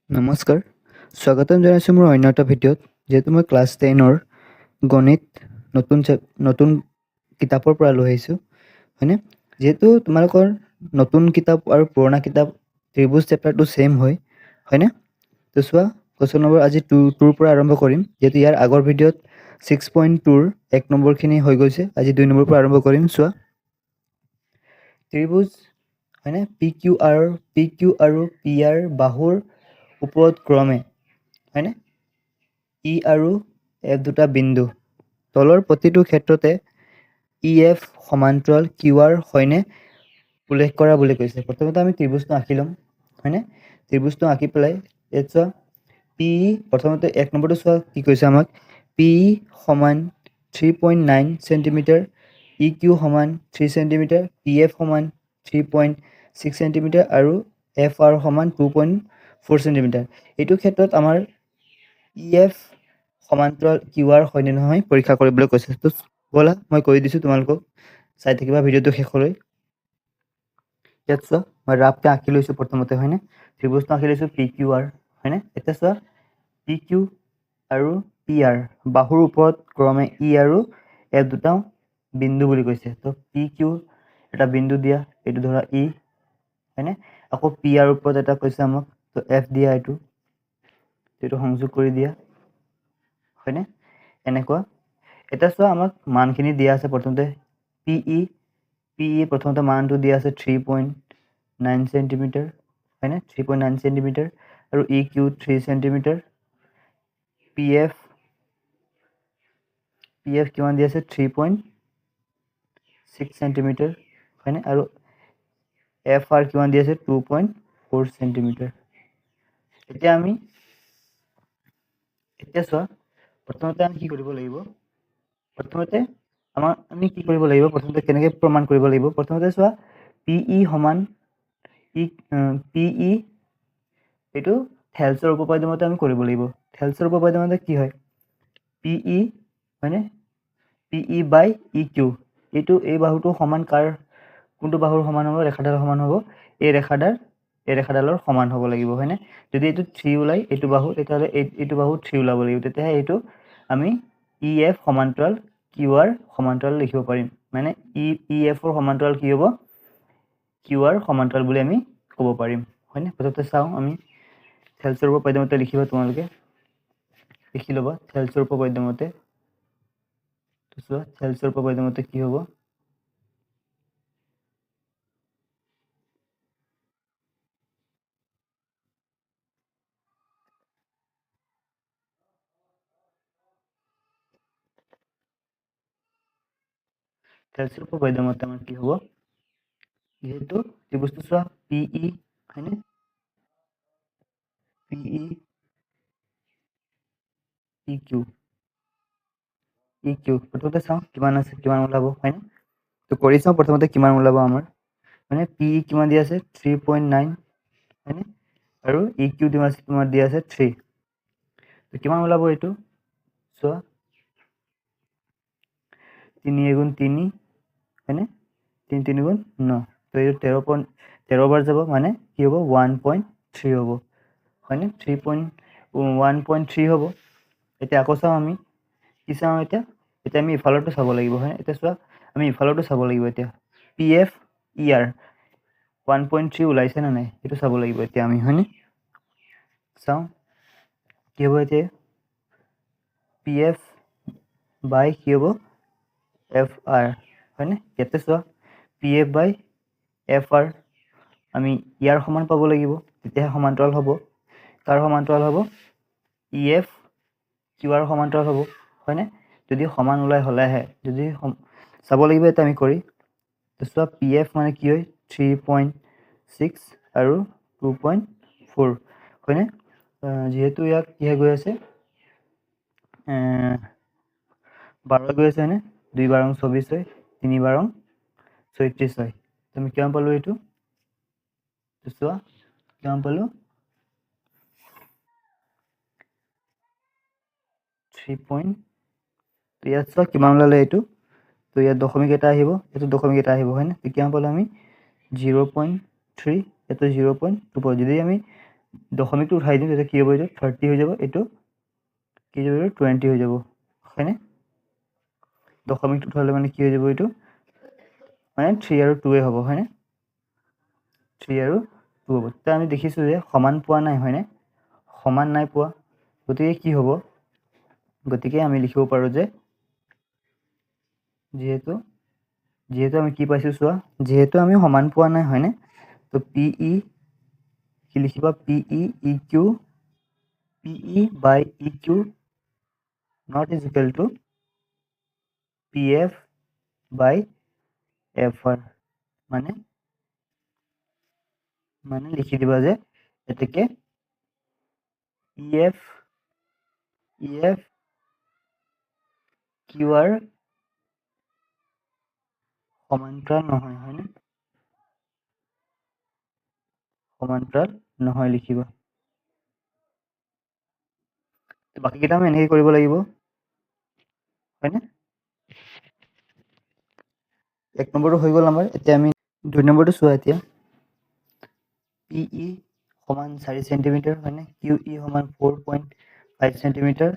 নমস্কাৰ, স্বাগতম জনাইছোঁ মোৰ অন্য এটা ভিডিঅ'ত। যিহেতু মই ক্লাছ 10ৰ গণিত নতুন কিতাপৰ পৰা লৈ আহিছোঁ, হয়নে? যিহেতু তোমালোকৰ নতুন কিতাপ আৰু পুৰণা কিতাপ ত্ৰিভুজ চেপ্টাৰটো ছেইম হয়, হয়নে? তো চোৱা, কুৱেশ্যন নম্বৰ আজি 2ৰ পৰা আৰম্ভ কৰিম। যিহেতু ইয়াৰ আগৰ ভিডিঅ'ত 6.2ৰ 1 নম্বৰখিনি হৈ গৈছে, আজি 2 নম্বৰৰ পৰা আৰম্ভ কৰিম। চোৱা, ত্ৰিভুজ, হয়নে? পি কিউ আৰু পি আৰ বাহুৰ ওপৰত ক্ৰমে, হয়নে, ই আৰু এফ দুটা বিন্দু, তলৰ প্ৰতিটো ক্ষেত্ৰতে ই এফ সমান্তৰাল কিউ আৰ হয়নে উল্লেখ কৰা বুলি কৈছে। প্ৰথমতে আমি ত্ৰিভুজটো আঁকি ল'ম, হয়নে? ত্ৰিভুজটো আঁকি পেলাই ইয়াত চোৱা, পি প্ৰথমতে 1 নম্বৰটো চোৱা কি কৈছে আমাক, পি সমান 3.9 চেণ্টিমিটাৰ, ই কিউ সমান 3 চেণ্টিমিটাৰ, পি এফ সমান 3.6 চেণ্টিমিটাৰ আৰু এফ আৰ সমান 2.4 চেণ্টিমিটাৰ। এইটো ক্ষেত্ৰত আমাৰ ই এফ সমান্তৰাল কিউ আৰ হয়নে নহয় পৰীক্ষা কৰিবলৈ কৈছে। তো ব'লা মই কৈ দিছোঁ, তোমালোকক চাই থাকিবা ভিডিঅ'টো শেষলৈ। ইয়াত চোৱা, মই ৰাফকৈ আঁকি লৈছোঁ প্ৰথমতে, হয়নে? ত্ৰিভুজটো আঁকি লৈছোঁ পি কিউ আৰ, হয়নে? এতিয়া চোৱা, পি কিউ আৰু পি আৰ বাহুৰ ওপৰত ক্ৰমে ই আৰু এফ দুটা বিন্দু বুলি কৈছে। তো পি কিউ এটা বিন্দু দিয়া, এইটো ধৰা ই, হয়নে? আকৌ পি আৰ ওপৰত এটা কৈছে আমাক, তো এফ দিয়া, এইটো সংযোগ কৰি দিয়া, হয়নে? এনেকুৱা। এতিয়া চোৱা, আমাক মানখিনি দিয়া আছে। প্ৰথমতে পি ই প্ৰথমতে মানটো দিয়া আছে 3.9 চেণ্টিমিটাৰ, হয়নে? 3.9 চেণ্টিমিটাৰ আৰু E Q 3 centimetre, P F কিমান দিয়া আছে 3.6 চেণ্টিমিটাৰ, হয়নে? আৰু এফ আৰ কিমান দিয়া আছে 2.4 চেণ্টিমিটাৰ। এতিয়া চোৱা, প্ৰথমতে আমি কি কৰিব লাগিব, প্ৰথমতে কেনেকৈ প্ৰমাণ কৰিব লাগিব। প্ৰথমতে চোৱা, পি ই সমান পি ই এইটো থেলছৰ উপপাদ্য মতে আমি কৰিব লাগিব। থেলছৰ উপপাদ্য মতে কি হয়, পি ই, হয়নে, P E by E Q, এই বাহুটো সমান কাৰ, কোনটো বাহুৰ সমান হ'ব, ৰেখাডাল সমান হ'ব এই ৰেখাডালৰ সমান হ'ব লাগিব, হয়নে? যদি এইটো 3 ওলাই এইটো বাহু, তেতিয়াহ'লে এইটো বাহু 3 ওলাব লাগিব, তেতিয়াহে এইটো আমি ই এফ সমান্তৰাল কিউ আৰ সমান্তৰাল লিখিব পাৰিম। মানে ই এফৰ সমান্তৰাল কি হ'ব, কিউ আৰ সমান্তৰাল বুলি আমি ক'ব পাৰিম, হয়নে? প্ৰথমতে চাওঁ, আমি থেলছৰ উপপাদ্য মতে লিখিবা, তোমালোকে লিখি ল'বা থেলছৰ উপপাদ্য মতে। চোৱা, থেলছৰ উপপাদ্য মতে কি হ'ব, থেলছৰ উপপাদ্য মতে আমাৰ কি হ'ব, যিহেতু ত্ৰিভুজটো চোৱা পি ই, হয়নে, পি ই ই কিউ প্ৰথমতে চাওঁ কিমান আছে, কিমান ওলাব, হয়নে? তো কৰি চাওঁ প্ৰথমতে কিমান ওলাব আমাৰ, মানে পি ই কিমান দিয়া আছে 3.9, হয়নে? আৰু ই কিউ তোমাৰ দিয়া আছে 3, তো কিমান ওলাব এইটো চোৱা, 3 এগুণ 3, হয়নে, 3 3 গুণ 9, তো এইটো 13 বাৰ যাব, মানে কি হ'ব 1.3 হ'ব, হয়নে? 1.3 হ'ব। এতিয়া আকৌ চাওঁ, আমি কি চাওঁ, এতিয়া আমি ইফালৰটো চাব লাগিব, হয়? এতিয়া চোৱা, আমি ইফালৰটো চাব লাগিব। এতিয়া পি এফ ই আৰ 1.3 ওলাইছে নে নাই সেইটো চাব লাগিব এতিয়া আমি, হয়নে? চাওঁ কি হ'ব, এতিয়া পি এফ বাই কি হ'ব এফ আৰ, হয়নে? ইয়াতে চোৱা, পি এফ বাই এফ আৰ আমি ইয়াৰ সমান পাব লাগিব, তেতিয়াহে সমান্তৰাল হ'ব। কাৰ সমান্তৰাল হ'ব, ই এফ কিউ আৰ সমান্তৰাল হ'ব, হয়নে? যদি সমান ওলাই হ'লেহে, যদি চাব লাগিব এতিয়া আমি কৰি। চোৱা, পি এফ মানে কি হয় 3.6 আৰু 2.4, হয়নে? যিহেতু ইয়াক কিহে গৈ আছে, 12 গৈ আছে, হয়নে? 2 বাৰং 24 হয়, 3 বাৰং 36 হয়। তুমি কিমান পালো এইটো চোৱা, কিমান পালো 3. ইয়াত চোৱা কিমান ওলালে এইটো, তো ইয়াত দশমিক এটা আহিব, এইটো দশমিক এটা আহিব, হয়নে? কিমান পালো আমি 0.3, এইটো 0.2 পালো। যদি আমি দশমিকটো উঠাই দিওঁ তেতিয়া কি হ'ব, এইটো 30 হৈ যাব, এইটো কি হৈ যাব, 20 হৈ যাব, হয়নে? দশমিকটো উঠালে মানে কি হৈ যাব, এইটো মানে 3 আৰু 2 হ'ব, হয়নে? 3 আৰু 2 হ'ব। তেতিয়া আমি দেখিছোঁ যে সমান পোৱা নাই, হয়নে? সমান নাই পোৱা, গতিকে কি হ'ব, গতিকে আমি লিখিব পাৰোঁ যে যিহেতু আমি কি পাইছোঁ চোৱা, যিহেতু আমি সমান পোৱা নাই, হয়নে? তো পি ই কি লিখিবা, P E Q by EQ not is equal to PF by FR, মানে লিখি দিবা যে এতেকে EF QR সমান্তৰাল নহয়, হয়নে? সমান্তৰাল নহয় লিখিবা। বাকীকেইটা আমি এনেকৈ কৰিব লাগিব, হয়নে? 1 নম্বৰটো হৈ গ'ল আমাৰ। এতিয়া আমি 2 নম্বৰটো চোৱা। এতিয়া PE সমান 4 সেন্টিমিটাৰ, হয়নে? QE সমান 4.5 সেন্টিমিটাৰ,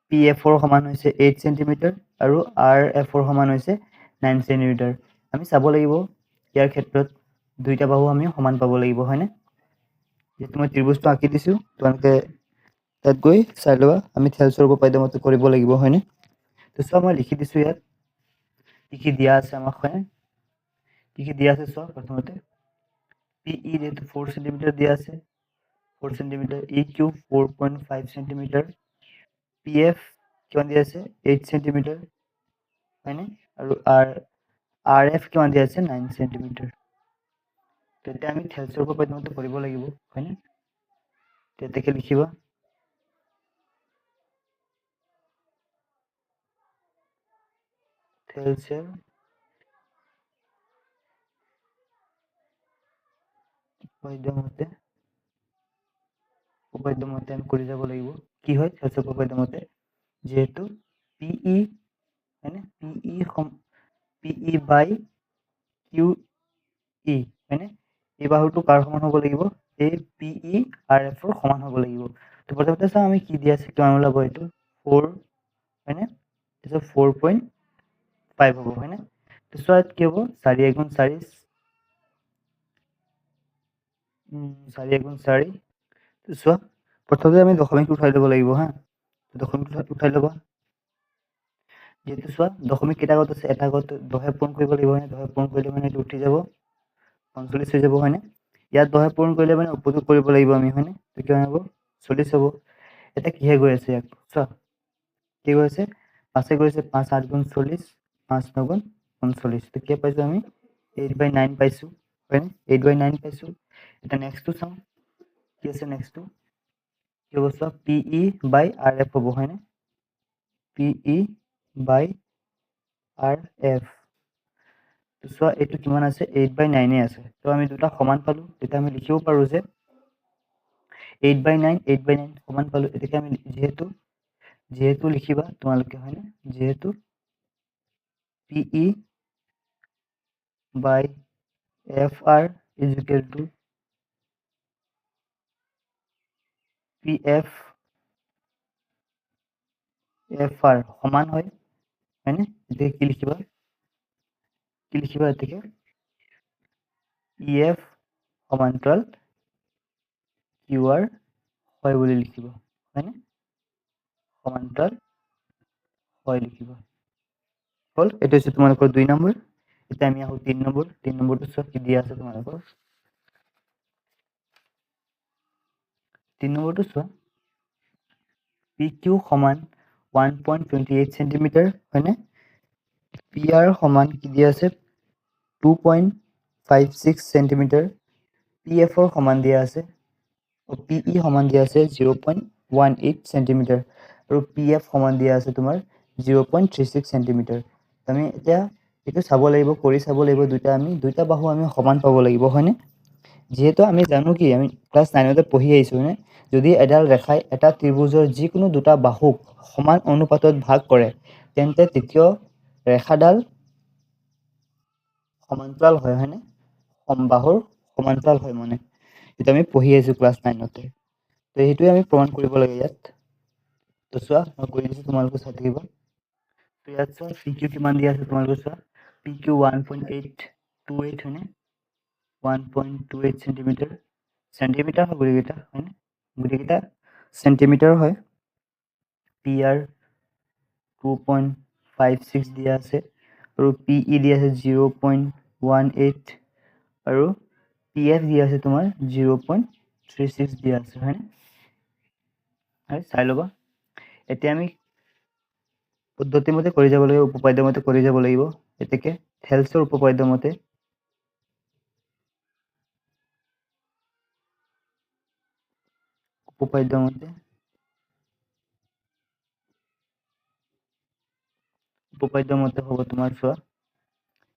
PF ৰ সমান হৈছে 8 সেন্টিমিটাৰ আৰু RF ৰ সমান হৈছে 9 সেন্টিমিটাৰ। আমি চাব লাগিব ইয়াৰ ক্ষেত্ৰত দুইটা বাহু আমি সমান পাব লাগিব, হয়নে? যিহেতু মই ত্ৰিভুজটো আঁকি দিছোঁ, তোমালোকে তাত গৈ চাই ল'বা। আমি থেলছৰ উপপাদ্য কৰিব লাগিব, হয়নে? তো চোৱা, মই লিখি দিছোঁ ইয়াত কি কি দিয়া আছে আমাক, হয়নে? কি কি দিয়া আছে চোৱা। প্ৰথমতে PE যেহেতু 4 সেন্টিমিটাৰ দিয়া আছে, 4 সেন্টিমিটাৰ, EQ 4.5 সেন্টিমিটাৰ, PF কিমান দিয়া আছে, 8 সেন্টিমিটাৰ, হয়নে? আৰু RF কিমান দিয়া আছে, 9 সেন্টিমিটাৰ। তেতিয়া আমি থেলছৰ উপপাদ্য কৰিব লাগিব, হয়নে? তেতিয়া লিখিবা থেলছৰ উপপাদ্য মতে আমি কৰি যাব লাগিব। কি হয় থেলছৰ উপপাদ্য মতে, যিহেতু PE, হয়নে? PE by QE, হয়নে? এই বাহুটো কাৰ সমান হ'ব লাগিব, এই PE RF ৰ সমান হ'ব লাগিব। তো প্ৰথমতে চাওঁ আমি কি দিয়া আছে, কিমান ওলাব, এইটো 4, হয়নে? তাৰপিছত 4.5 হ'ব, হয়নে? তো চোৱা কি হ'ব, 4 × 4 4 × 4। চোৱা, প্ৰথমতে আমি দশমিকটো উঠাই ল'ব লাগিব, হা। দশমিকটো উঠাই ল'বা। যিহেতু চোৱা দশমিক কেইটা আগত আছে, এটা আগত 10 পূৰণ কৰিব লাগিব, হয়নে? 10 পূৰণ কৰিলে মানে এইটো উঠি যাব, 45 হৈ যাব, হয়নে? ইয়াত 10 পূৰণ কৰিলে মানে উপযোগ কৰিব লাগিব আমি, হয়নে? তো কিমান হ'ব, 40 হ'ব। এতিয়া কিহে গৈ আছে ইয়াত চোৱা, কি গৈ আছে, 5 গৈ আছে, 5 8 × 40, 5 9 × 45। তো কি পাইছোঁ আমি, 8/9 পাইছোঁ, হয়নে? 8/9 পাইছোঁ। এতিয়া নেক্সটটো চাওঁ, কি আছে নেক্সটটো, কি হ'ব চোৱা, PE by RF হ'ব, হয়নে? PE by RF। তো চোৱা এইটো কিমান আছে, 8/9 আছে। তো আমি দুটা সমান পালোঁ, তেতিয়া আমি লিখিব পাৰোঁ যে 8/9 সমান পালোঁ। এতিয়া আমি যিহেতু লিখিবা তোমালোকে, হয়নে? যিহেতু PE by FR is equal to PF FR সমান হয়, হয়নে? এতিয়া কি লিখিবা, এতেকে EF সমান্তৰাল QR হয় বুলি লিখিবা, হয়নে? সমান্তৰাল হয় লিখিবা। হ'ল, এইটো হৈছে তোমালোকৰ 2 নম্বৰ। এতিয়া আমি আহোঁ 3 নম্বৰ। 3 নম্বৰটো চোৱা কি দিয়া আছে তোমালোকৰ। 3 নম্বৰটো চোৱা, PQ সমান 1.28 সেন্টিমিটাৰ, হয়নে? PR সমান কি দিয়া আছে, 2.56 সেন্টিমিটাৰ, PF ৰ সমান দিয়া আছে, PE সমান দিয়া আছে 0.18 সেন্টিমিটাৰ আৰু PF সমান দিয়া আছে তোমাৰ 0.36 সেন্টিমিটাৰ। আমি এতিয়া এইটো চাব লাগিব, কৰি চাব লাগিব, দুইটা বাহু আমি সমান পাব লাগিব, হয়নে? যিহেতু আমি জানো কি, আমি ক্লাছ 9তে পঢ়ি আহিছোঁ, হয়নে? যদি এডাল ৰেখাই এটা ত্ৰিভুজৰ যিকোনো দুটা বাহুক সমান অনুপাতত ভাগ কৰে, তেন্তে তৃতীয় ৰেখাডাল সমান্তৰাল হয়, হয়নে? বাহুৰ সমান্তৰাল হয়, মানে এইটো আমি পঢ়ি আহিছোঁ ক্লাছ 9তে। তো সেইটোৱে আমি প্ৰমাণ কৰিব লাগে ইয়াত। তো চোৱা মই কৰি দিছোঁ, তোমালোকে চাই থাকিব। তো ইয়াত চোৱা পি কিউ কিমান দিয়া আছে তোমালোকে চোৱা, পি কিউ 1.828 হয়নে, 1.28 চেণ্টিমিটাৰ, চেণ্টিমিটাৰ হয় গোটেইকেইটা হয়নে, গোটেইকেইটা চেণ্টিমিটাৰ হয়। পি আৰ 2.56 দিয়া আছে আৰু পি ই দিয়া আছে 0.18 আৰু পি এফ দিয়া আছে তোমাৰ 0.36 দিয়া আছে হয়নে, হয় চাই ল'বা। এতিয়া আমি পদ্ধতিমতে কৰি যাব লাগিব, উপপাদ্যমতে কৰি যাব লাগিব। এতেকে থেলছৰ উপপাদ্যমতে উপপাদ্যমতে হ'ব তোমাৰ চোৱা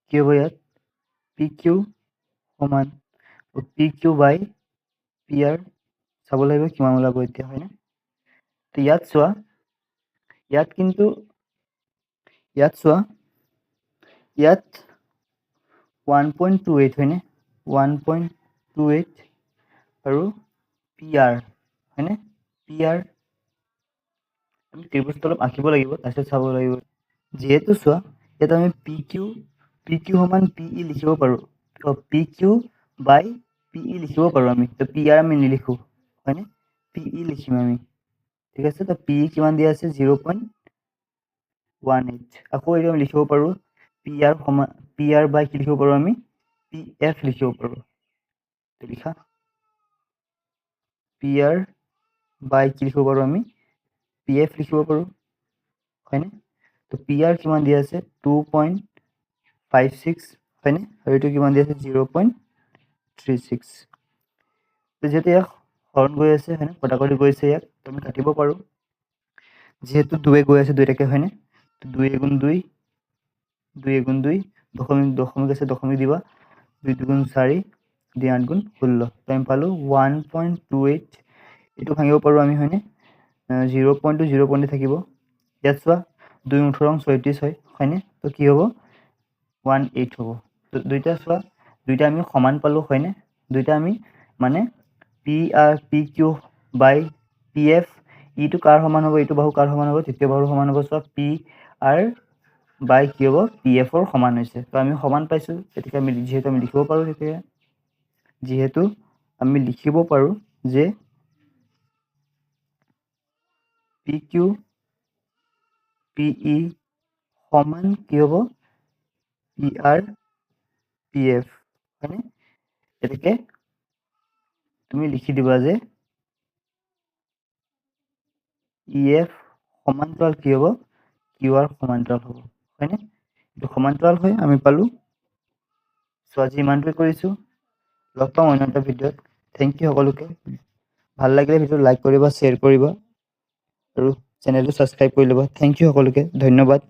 কি হ'ব, ইয়াত পি কিউ সমান পি কিউ বাই পি আৰ চাব লাগিব কিমান ওলাব এতিয়া হয়নে। তো ইয়াত চোৱা, ইয়াত কিন্তু ইয়াত চোৱা, ইয়াত 1.28 হয়নে, 1.28 আৰু পি আৰ হয়নে, পি আৰ আমি ত্ৰিভুজটো অলপ আঁকিব লাগিব, তাৰপিছত চাব লাগিব। যিহেতু চোৱা ইয়াত আমি পি কিউ সমান পি ই লিখিব পাৰোঁ, পি কিউ বাই পি ই লিখিব পাৰোঁ আমি। তো পি আৰ আমি নিলিখোঁ হয়নে, পি ই লিখিম আমি, ঠিক আছে। তো পি ই কিমান দিয়া আছে 0.18, আকৌ এইটো আমি লিখিব পাৰোঁ পি আৰ সমান, পি আৰ বাই কি লিখিব পাৰোঁ আমি, পি এফ লিখিব পাৰোঁ। লিখা পি আৰ বাই কি লিখিব পাৰোঁ আমি, পি এফ লিখিব পাৰোঁ হয়নে। তো পি আৰ কিমান দিয়া আছে 2.56 হয়নে, আৰু এইটো কিমান দিয়া আছে 0.36। তো যিহেতু ইয়াক হৰণ গৈ আছে হয়নে, কটাকটি গৈ আছে, ইয়াক আমি কাটিব পাৰোঁ। যিহেতু 2 গৈ আছে 2টাকে হয়নে, 2 এগুণ 2, 2 এগুণ 2, দশমিক আছে দশমিক দিবা, 2 দুগুণ 4, 2 8 গুণ 16। তো আমি পালোঁ 1.28, এইটো ভাঙিব পাৰোঁ আমি হয়নে, 0.2 থাকিব। ইয়াত চোৱা 2 18 34 হয় হয়নে, তো কি হ'ব 18 হ'ব। তো দুইটা চোৱা, দুইটা আমি সমান পালোঁ হয়নে, দুইটা আমি মানে পি কিউ বাই পি এফ, ইটো কাৰ সমান হ'ব, এইটো বাহু কাৰ সমান হ'ব, তৃতীয় বাহুৰ সমান হ'ব। চোৱা পি আৰ বাই কি হ'ব, পি এফৰ সমান হৈছে। তো আমি সমান পাইছোঁ, গতিকে আমি যিহেতু আমি লিখিব পাৰোঁ, যিহেতু আমি লিখিব পাৰোঁ যে পি কিউ পি ই সমান কি হ'ব, পি আৰ পি এফ হয়নে। গতিকে তুমি লিখি দিবা যে ই এফ সমান্তৰাল কি হ'ব, কিউ আৰ সমান্তৰাল হ'ব হয়নে, এইটো সমান্তৰাল হয় আমি পালোঁ। চ' আজি ইমানটোৱে কৰিছোঁ, লগ পাম অন্য এটা ভিডিঅ'ত। থেংক ইউ সকলোকে, ভাল লাগিলে ভিডিঅ'টো লাইক কৰিবা, শ্বেয়াৰ কৰিবা আৰু চেনেলটো ছাবস্ক্ৰাইব কৰি ল'বা। থেংক ইউ সকলোকে, ধন্যবাদ।